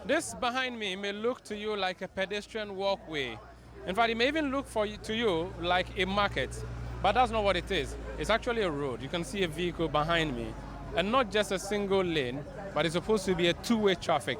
This behind me may look to you like a pedestrian walkway. In fact, it may even look to you like a market, but that's not what it is. It's actually a road. You can see a vehicle behind me, and not just a single lane, but it's supposed to be a two-way traffic.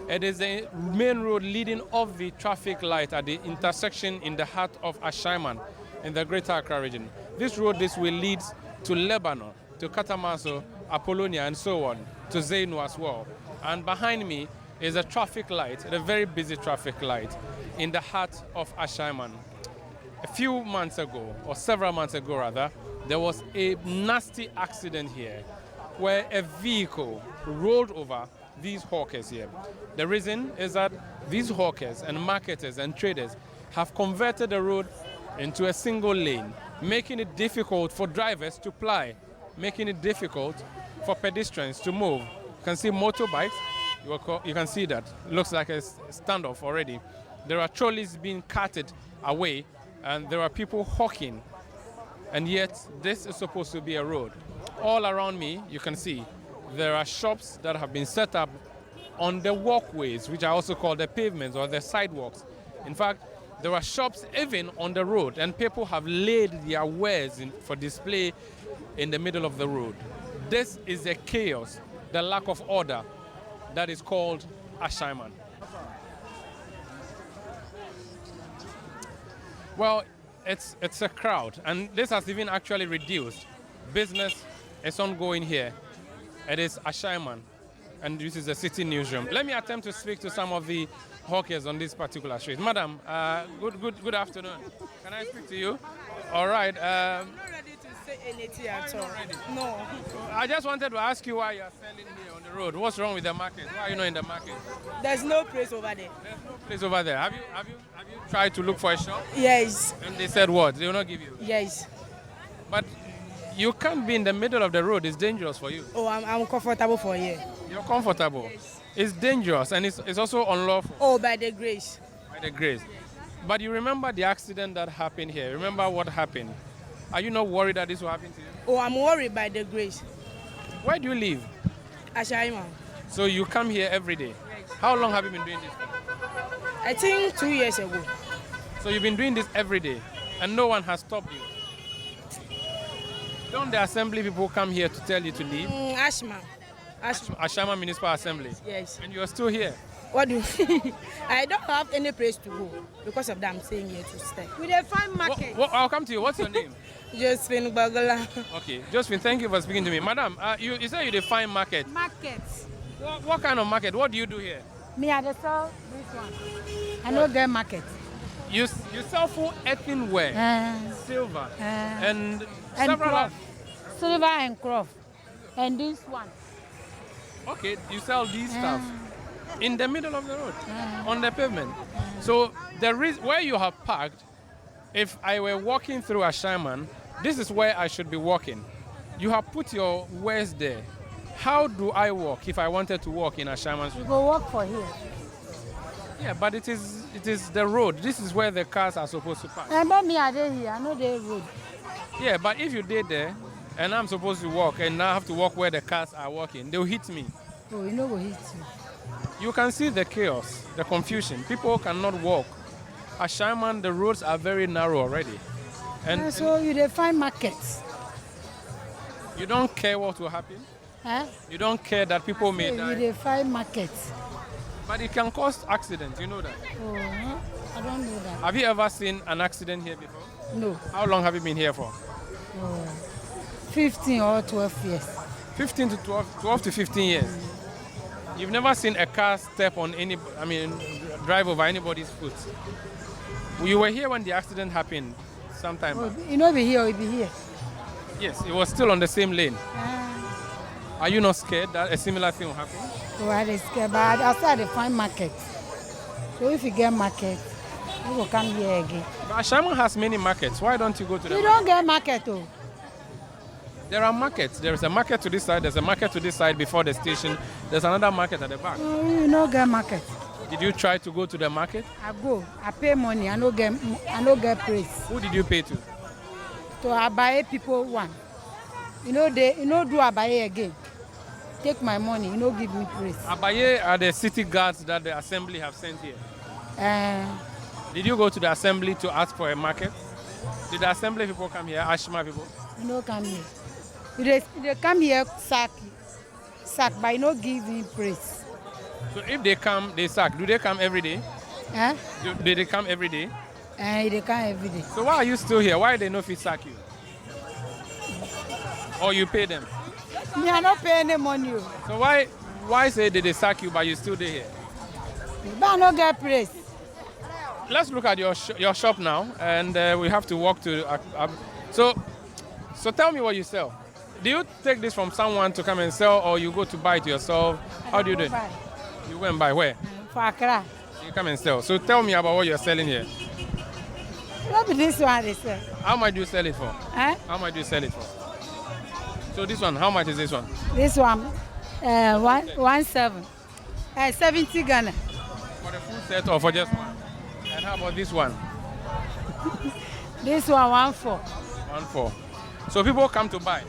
It is the main road leading off the traffic light at the intersection in the heart of Ashaiman in the Greater Accra region. This road this way leads to Lebanon, to Katamaso, Apollonia, and so on, to Zainu as well. And behind me is a traffic light, a very busy traffic light in the heart of Ashaiman. A few months ago, or several months ago rather, there was a nasty accident here where a vehicle rolled over these hawkers here. The reason is that these hawkers and marketers and traders have converted the road into a single lane, making it difficult for drivers to ply, making it difficult for pedestrians to move. You can see motorbikes, you can see that. It looks like a standoff already. There are trolleys being carted away, and there are people hawking, and yet this is supposed to be a road. All around me, you can see there are shops that have been set up on the walkways, which are also called the pavements or the sidewalks. In fact, there are shops even on the road, and people have laid their wares for display in the middle of the road. This is the chaos, the lack of order that is called Ashaiman. Well, it's a crowd, and this has even actually reduced. Business is ongoing here. It is Ashaiman, and this is the city newsroom. Let me attempt to speak to some of the hawkers on this particular street. Madam, good afternoon. Can I speak to you? All right. I'm not ready to say anything at all. No. I just wanted to ask you why you're selling here on the road. What's wrong with the market? Why are you not in the market? There's no place over there. There's no place over there. Have you tried to look for a shop? Yes. And they said what? They will not give you? Yes. But you can't be in the middle of the road. It's dangerous for you. Oh, I'm comfortable for here. You're comfortable. Yes. It's dangerous, and it's also unlawful. Oh, by the grace. By the grace. But you remember the accident that happened here. Remember what happened. Are you not worried that this will happen to you? Oh, I'm worried by the grace. Where do you live? Ashaiman. So you come here every day. Yes. How long have you been doing this? I think 2 years ago. So you've been doing this every day, and no one has stopped you. Don't the assembly people come here to tell you to leave? Ashman. Ashaiman Municipal Assembly. Yes. And you're still here. What do I don't have any place to go because of that. I'm staying here to stay. We dey find market. I'll come to you. What's your name? Josephine Bagala. Okay, Josephine, thank you for speaking to me. Madam, you said you define market. Market. What kind of market? What do you do here? Me, I dey sell this one. I know get market. You sell full earthenware, silver, and several. cloth. Silver and cloth. And this one. Okay, you sell these stuff in the middle of the road, on the pavement. So where you have parked, if I were walking through Ashaiman, this is where I should be walking. You have put your wares there. How do I walk if I wanted to walk in Ashaiman Street? You go walk for here. Yeah, but it is the road. This is where the cars are supposed to park. And me, I dey here. I know the road. Yeah, but if you did there, and I'm supposed to walk, and now I have to walk where the cars are walking, they'll hit me. Oh, you know go hit you. You can see the chaos, the confusion. People cannot walk. Ashaiman, the roads are very narrow already. And So you dey find markets. you don't care what will happen. You don't care that people may You die. dey find markets. But it can cause accidents, you know that. Oh, I don't know that. Have you ever seen an accident here before? No. How long have you been here for? Oh, 15 or 12 years. 15 to 12 to 15 years. You've never seen a car drive over anybody's foot. You were here when the accident happened sometime back. You know be here, you be here. Yes, it was still on the same lane. Are you not scared that a similar thing will happen? So I dey scared, but outside they find market. So if you get market, you will come here again. But Ashaiman has many markets. Why don't you go to You them? don't get market though. There are markets. There is a market to this side. There's a market to this side before the station. There's another market at the back. You no get market. Did you try to go to the market? I go, I pay money, I no get praise. Who did you pay to? So I buy people one. You know do I buy again. take my money, you no give me praise. Abaye are the city guards that the assembly have sent here. Did you go to the assembly to ask for a market? Did the assembly people come here, Ashaiman people? You no come here. They come here sack, but you no give me praise. So if they come, they sack. Do they come every day? Do they come every day? They come every day. So why are you still here? Why they no fit sack you? Or you pay them? Me, I not pay any money. So why say they sack you but you still there here? But I no get praise. Let's look at your shop now, and we have to walk to. So tell me what you sell. Do you take this from someone to come and sell, or you go to buy it yourself? How do you do it? You go and buy where? For Accra. You come and sell. So tell me about what you're selling here. What is this one they sell? How much do you sell it for? How much do you sell it for? So this one, how much is this one? This one, 17. 70 Ghana. For the full set or for just one? And how about this one? This one, 14. 14. So people come to buy.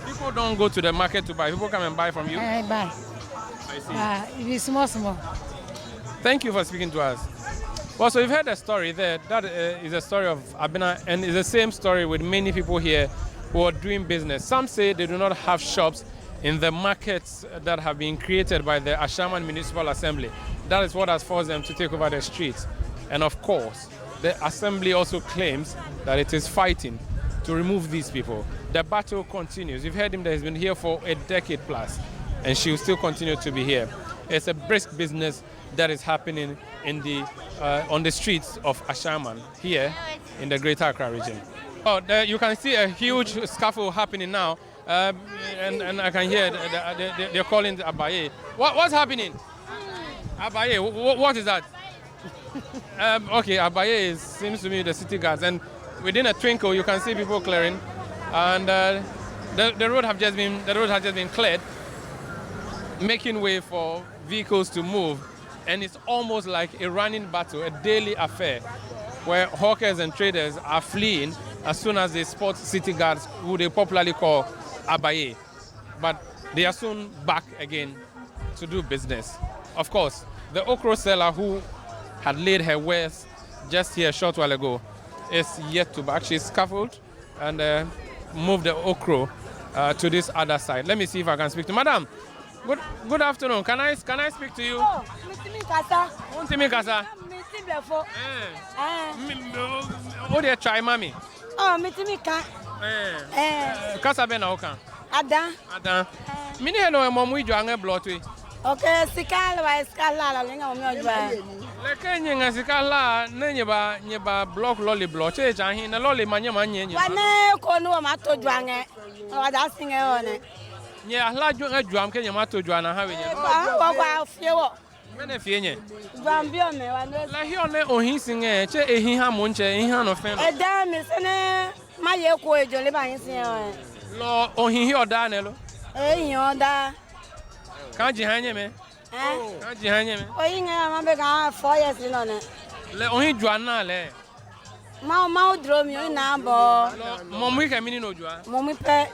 People don't go to the market to buy. People come and buy from you? I buy. I see. It is small. Thank you for speaking to us. Well, so you've heard a story there. That is a story of Abena, and it's the same story with many people here who are doing business. Some say they do not have shops in the markets that have been created by the Ashaiman Municipal Assembly. That is what has forced them to take over the streets. And of course, the assembly also claims that it is fighting to remove these people. The battle continues. You've heard him that he's been here for a decade plus, and she will still continue to be here. It's a brisk business that is happening in on the streets of Ashaiman here in the Greater Accra region. Oh, you can see a huge scuffle happening now, and I can hear they're calling Abaye. What's happening? Abaye, what is that? Okay, Abaye seems to me the city guards, and within a twinkle you can see people clearing, and the road has just been cleared, making way for vehicles to move, and it's almost like a running battle, a daily affair, where hawkers and traders are fleeing as soon as they spot city guards, who they popularly call Abaye. But they are soon back again to do business. Of course, the okra seller who had laid her wares just here a short while ago is yet to back. She's scaffolded and moved the okra to this other side. Let me see if I can speak to Madam. Good afternoon. Can I speak to you? Oh, Mr. Kasa. Mr. Kasa. Mr. Blefo. Oh, they try, mommy. Oh, Mr. Ka. Kasa ben na okan. Ada. Mini hello mom we joange blood we. Okay, sikala wa skala la lenga mo jwa. Le kenye nga sikala na nyeba block lolly block che chahin na lolly manye manye. Wane ko no ma to jwange. Wa da singe one. Nye ahla juam ke nyama to juana ha we nye. Wa fiewo. Mene fie nye. Juam bio me wa no. La hi one ohin singe che ehin ha mo nche ehin ha no fe no. E da me sene ma ye ko ejo le ba yin sin e. Lo ohin hi oda ne lo. E yin oda. Kan ji hanye me. Kan ji hanye me. O yin e ma be ka 4 years no ne. Le ohin juana le. Ma dro mi o na bo. Mo mu ke mini no jua. Mo mi pe.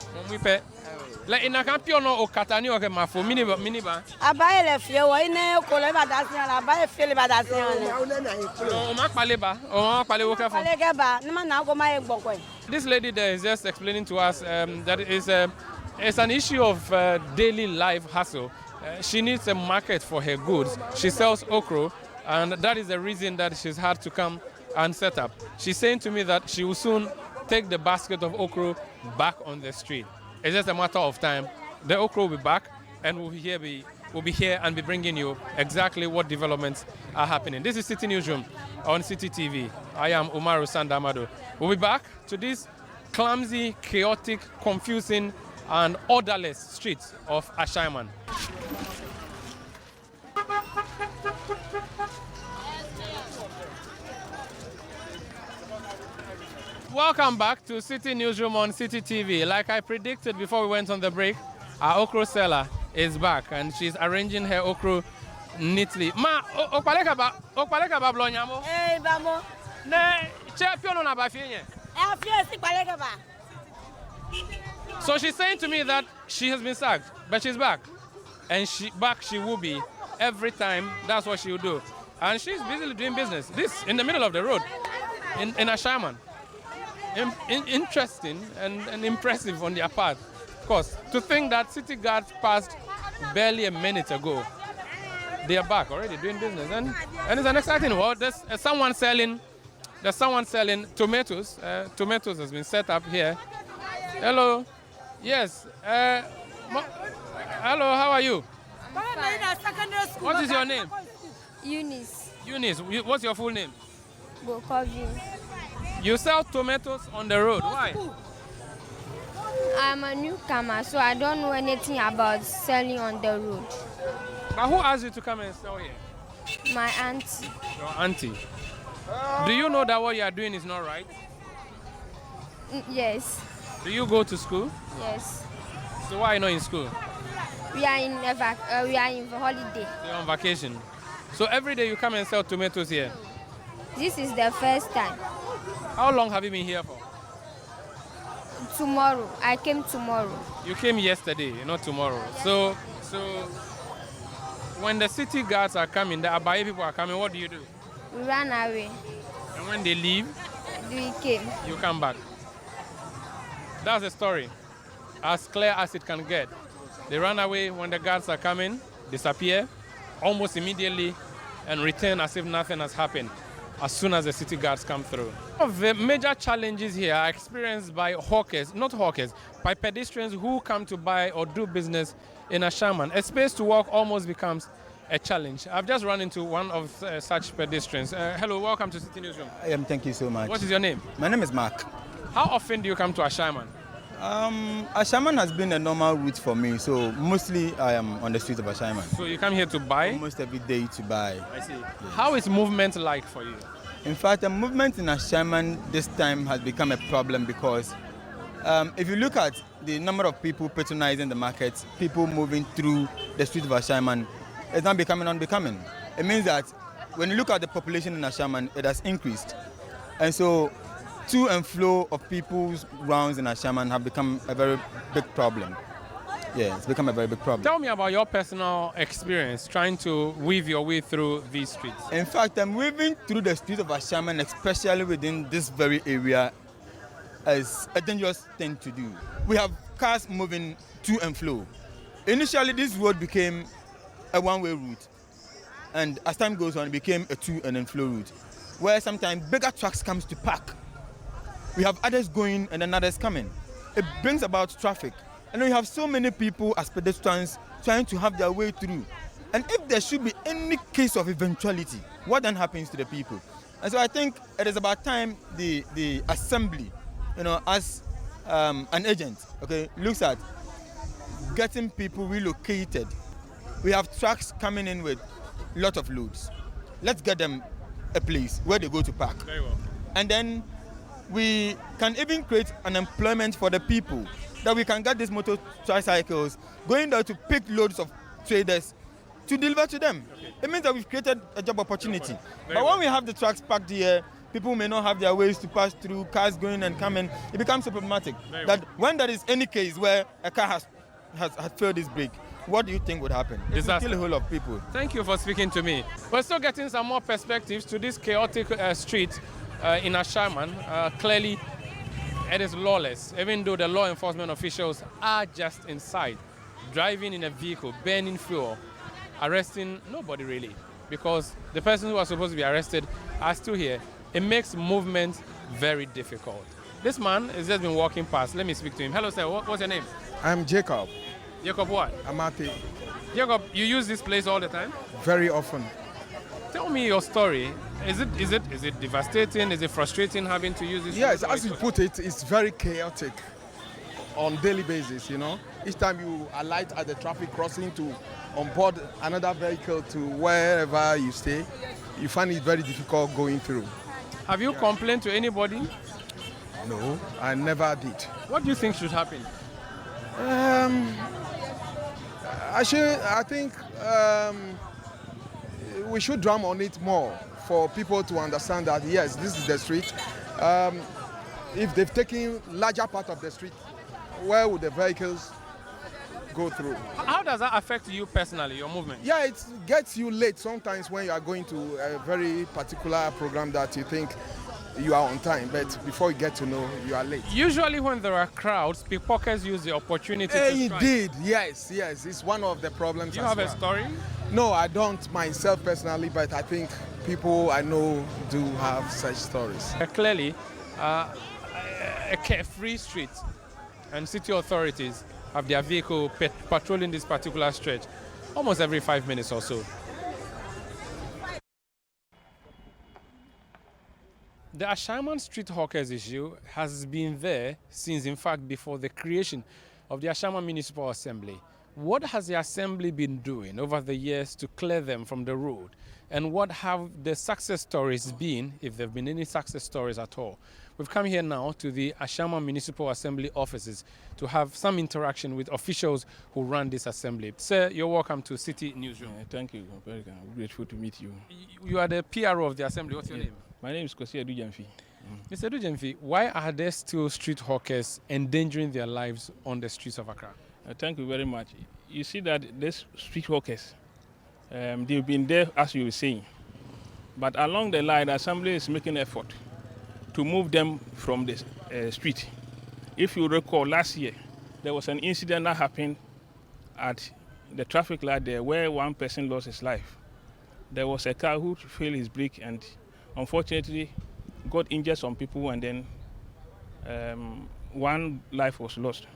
Le ina kan pio no o katani o ke mafo mini ba. Abaye le fie wo ine ko le ba da sin la abaye fie le ba da sin ne. O ma pale ba. O ma pale wo ke fo. Pale ke ba, ni ma na go ma e gboko e. This lady there is just explaining to us that it's an issue of daily life hustle. She needs a market for her goods. She sells okra, and that is the reason that she's had to come and set up. She's saying to me that she will soon take the basket of okra back on the street. It's just a matter of time. The okra will be back, and we'll be here and be bringing you exactly what developments are happening. This is City Newsroom on City TV. I am Umaru Sandamado. We'll be back to this clumsy, chaotic, confusing, and orderless streets of Ashaiman. Welcome back to City Newsroom on City TV. Like I predicted before we went on the break, our okra seller is back and she's arranging her okra neatly. Ma, okpaleka ba blonyamo? Eh, bamo. Ne, che piono na ba fienye. Fie si paleka ba. So she's saying to me that she has been sacked, but she's back. and she will be every time. That's what she will do. And she's busily doing business. This in the middle of the road in Ashaiman. Interesting and impressive on their part. Of course, to think that city guards passed barely a minute ago. They are back already doing business, and it's an exciting world. There's someone selling tomatoes. Tomatoes has been set up here. Hello, yes. Hello, how are you? What is your name? Eunice Eunice. What's your full name? Bokovi. You sell tomatoes on the road. Why? I'm a newcomer, so I don't know anything about selling on the road. But who asked you to come and sell here? My auntie. Your auntie. Do you know that what you are doing is not right? Yes. Do you go to school? Yes. So why are you not in school? We are in holiday. You're on vacation. So every day you come and sell tomatoes here. This is the first time. How long have you been here for? Tomorrow. I came tomorrow. You came yesterday, not tomorrow. So when the city guards are coming, the Abaye people are coming, what do you do? We ran away. And when they leave, We came. you come back. That's the story. As clear as it can get. They run away when the guards are coming, disappear almost immediately, and return as if nothing has happened as soon as the city guards come through. One of the major challenges here are experienced by by pedestrians who come to buy or do business in Ashaiman. A space to walk almost becomes a challenge. I've just run into one of such pedestrians. Hello, welcome to City Newsroom. Thank you so much. What is your name? My name is Mark. How often do you come to Ashaiman? Ashaiman has been a normal route for me, so mostly I am on the streets of Ashaiman. So you come here to buy? Almost every day to buy. I see. Yes. How is movement like for you? In fact, the movement in Ashaiman this time has become a problem because if you look at the number of people patronizing the markets, people moving through the streets of Ashaiman, it's not becoming unbecoming. It means that when you look at the population in Ashaiman, it has increased. And so to and flow of people's rounds in Ashaiman have become a very big problem. Yeah, it's become a very big problem. Tell me about your personal experience trying to weave your way through these streets. In fact, I'm weaving through the streets of Ashaiman, especially within this very area, as a dangerous thing to do. We have cars moving to and flow. Initially, this road became a one-way route, and as time goes on, it became a to and flow route, where sometimes bigger trucks comes to park. We have others going and then others coming. It brings about traffic. And we have so many people as pedestrians trying to have their way through. And if there should be any case of eventuality, what then happens to the people? And so I think it is about time the assembly, as an agent, looks at getting people relocated. We have trucks coming in with a lot of loads. Let's get them a place where they go to park. Very well. And then we can even create an employment for the people, that we can get these motor tricycles going there to pick loads of traders to deliver to them. Okay. It means that we've created a job opportunity. But when we have the trucks parked here, people may not have their ways to pass through, cars going and coming. It becomes so problematic that when there is any case where a car has failed its brake, what do you think would happen? It will kill a whole lot of people. Thank you for speaking to me. We're still getting some more perspectives to this chaotic street in Ashaiman. Clearly, it is lawless, even though the law enforcement officials are just inside, driving in a vehicle, burning fuel, arresting nobody really, because the persons who are supposed to be arrested are still here. It makes movement very difficult. This man has just been walking past. Let me speak to him. Hello, sir. What's your name? I'm Jacob. Jacob what? Amate. Jacob, you use this place all the time? Very often. Tell me your story. Is it devastating? Is it frustrating having to use this? Yes, as you put it, it's very chaotic on daily basis, Each time you alight at the traffic crossing to onboard another vehicle to wherever you stay, you find it very difficult going through. Have you complained to anybody? No, I never did. What do you think should happen? I think we should drum on it more for people to understand that, yes, this is the street. If they've taken larger part of the street, where would the vehicles go through. How does that affect you personally, your movement? Yeah, it gets you late sometimes when you are going to a very particular program that you think you are on time, but before you get to know, you are late. Usually when there are crowds, pickpockets use the opportunity to strike. Indeed, yes, it's one of the problems. Do you as have a well. story? No, I don't myself personally, but I think people I know do have such stories. Clearly, a carefree street, and city authorities have their vehicle patrolling this particular stretch almost every 5 minutes or so. The Ashaiman street hawkers issue has been there since, in fact, before the creation of the Ashaiman Municipal Assembly. What has the Assembly been doing over the years to clear them from the road? And what have the success stories been, if there have been any success stories at all? We've come here now to the Ashaiman Municipal Assembly offices to have some interaction with officials who run this assembly. Sir, you're welcome to City Newsroom. Thank you. I'm very grateful to meet you. You are the PRO of the assembly. What's your name? My name is Kosi Adujamfi. Mr. Dujemfi, why are there still street hawkers endangering their lives on the streets of Accra? Thank you very much. You see that these street hawkers, they've been there, as you were saying. But along the line, the assembly is making effort to move them from the street. If you recall, last year, there was an incident that happened at the traffic light there where one person lost his life. There was a car who failed his brake and unfortunately got injured some people, and then one life was lost.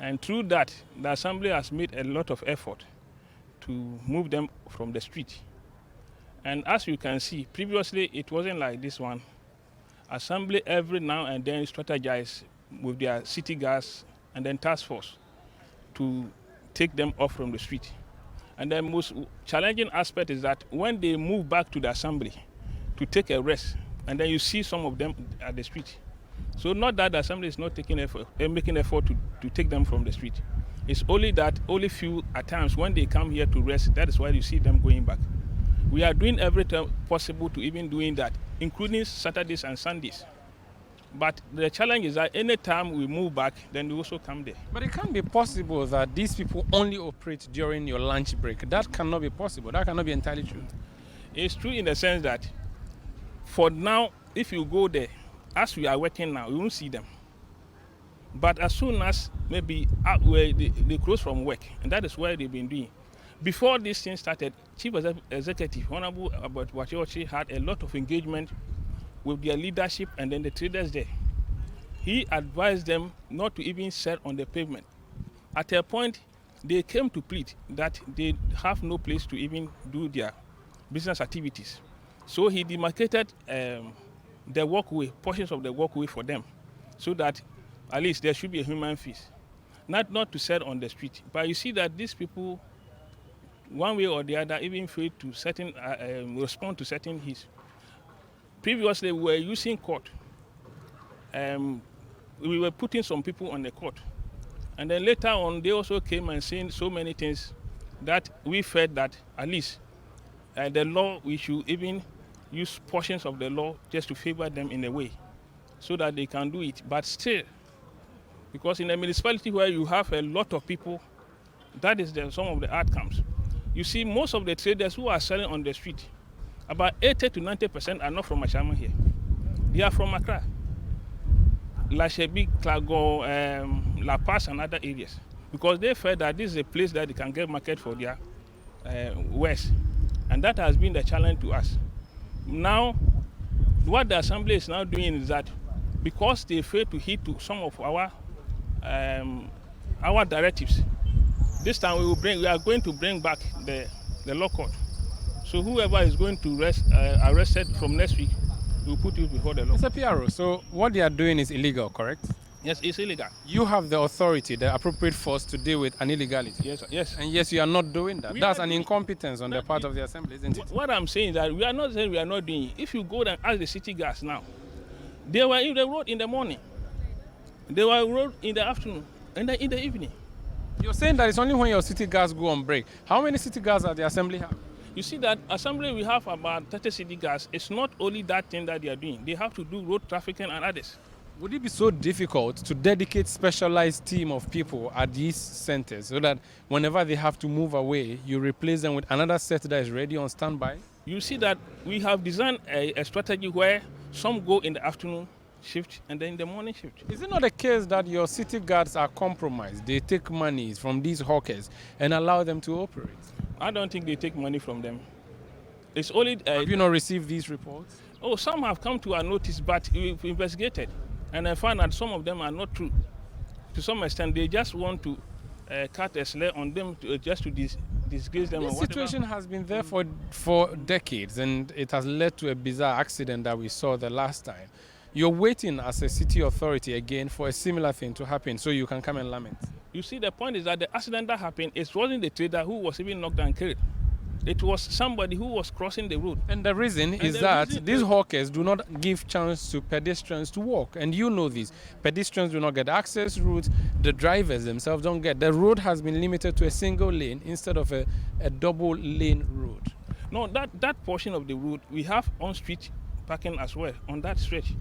And through that, the assembly has made a lot of effort to move them from the street. And as you can see, previously it wasn't like this one. Assembly every now and then strategize with their city guards and then task force to take them off from the street. And the most challenging aspect is that when they move back to the assembly to take a rest, and then you see some of them at the street. So not that the assembly is not taking effort, making effort to take them from the street. It's only that only few at times when they come here to rest, that is why you see them going back. We are doing everything possible to even doing that, including Saturdays and Sundays. But the challenge is that any time we move back, then we also come there. But it can't be possible that these people only operate during your lunch break. That cannot be possible. That cannot be entirely true. It's true in the sense that for now, if you go there, as we are working now, you won't see them. But as soon as maybe they close from work, and that is where they've been doing. Before this thing started, Chief Executive Honorable Wachiwachi had a lot of engagement with their leadership and then the traders there. He advised them not to even sell on the pavement. At a point, they came to plead that they have no place to even do their business activities. So he demarcated the walkway, portions of the walkway for them, so that at least there should be a human face. Not to sell on the street. But you see that these people, one way or the other, even fail to respond to certain hits. Previously, we were using court. We were putting some people on the court. And then later on, they also came and saying so many things that we felt that at least the law, we should even use portions of the law just to favor them in a way so that they can do it. But still, because in a municipality where you have a lot of people, that is some of the outcomes. You see, most of the traders who are selling on the street, about 80 to 90% are not from Ashaiman here. They are from Accra, Lashebi, Klago, La Paz, and other areas, because they felt that this is a place that they can get market for their wares. And that has been the challenge to us. Now, what the assembly is now doing is that because they fail to heed to some of our directives, this time we are going to bring back the law court. So whoever is going to arrested from next week, we'll put you before the law. Mr. PRO, so what they are doing is illegal, correct? Yes, it's illegal. You have the authority, the appropriate force to deal with an illegality. Yes, yes. And yes, you are not doing that. That's an incompetence on the part of the assembly, isn't it? What I'm saying is that we are not saying we are not doing it. If you go and ask the city guards now, they were in the road in the morning, they were in the road in the afternoon, and in the evening. You're saying that it's only when your city guards go on break. How many city guards does the assembly have? You see that assembly we have about 30 city guards. It's not only that thing that they are doing. They have to do road trafficking and others. Would it be so difficult to dedicate specialized team of people at these centers so that whenever they have to move away, you replace them with another set that is ready on standby? You see that we have designed a strategy where some go in the afternoon shift and then in the morning shift. Is it not the case that your city guards are compromised? They take money from these hawkers and allow them to operate? I don't think they take money from them. It's only... have you not received these reports? Oh, some have come to our notice, but we've investigated. And I found that some of them are not true. To some extent, they just want to cut a slur on them just to disgrace them. This situation has been there for decades, and it has led to a bizarre accident that we saw the last time. You're waiting as a city authority again for a similar thing to happen so you can come and lament. You see, the point is that the accident that happened, it wasn't the trader who was even knocked and killed. It was somebody who was crossing the road. And the reason is that these hawkers do not give chance to pedestrians to walk. And you know this. Pedestrians do not get access routes. The drivers themselves don't get. The road has been limited to a single lane instead of a double lane road. No, that portion of the road, we have on-street parking as well on that stretch.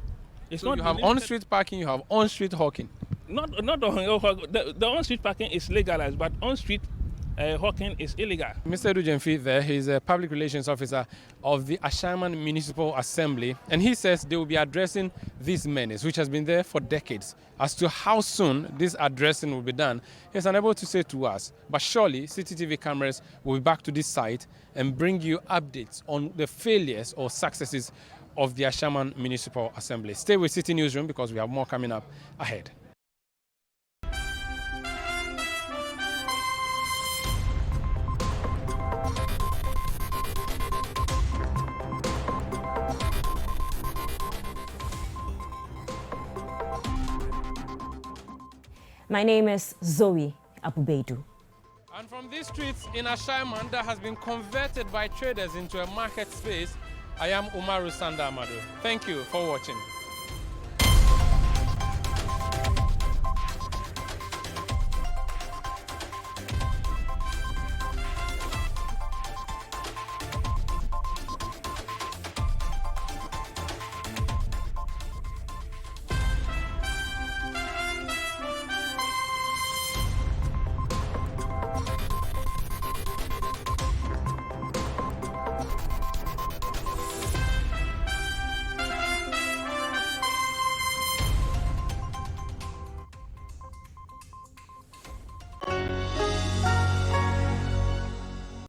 It's so not you have on-street parking, you have on-street hawking. Not the on-street parking is legalized, but on-street hawking is illegal. Mr. Dujenfi there, he's a public relations officer of the Ashaiman Municipal Assembly, and he says they will be addressing this menace, which has been there for decades. As to how soon this addressing will be done, he's unable to say to us, but surely CCTV cameras will be back to this site and bring you updates on the failures or successes of the Ashaiman Municipal Assembly. Stay with City Newsroom because we have more coming up ahead. My name is Zoe Abubedu. And from these streets in Ashaiman that has been converted by traders into a market space, I am Umaru Sanda Amado. Thank you for watching.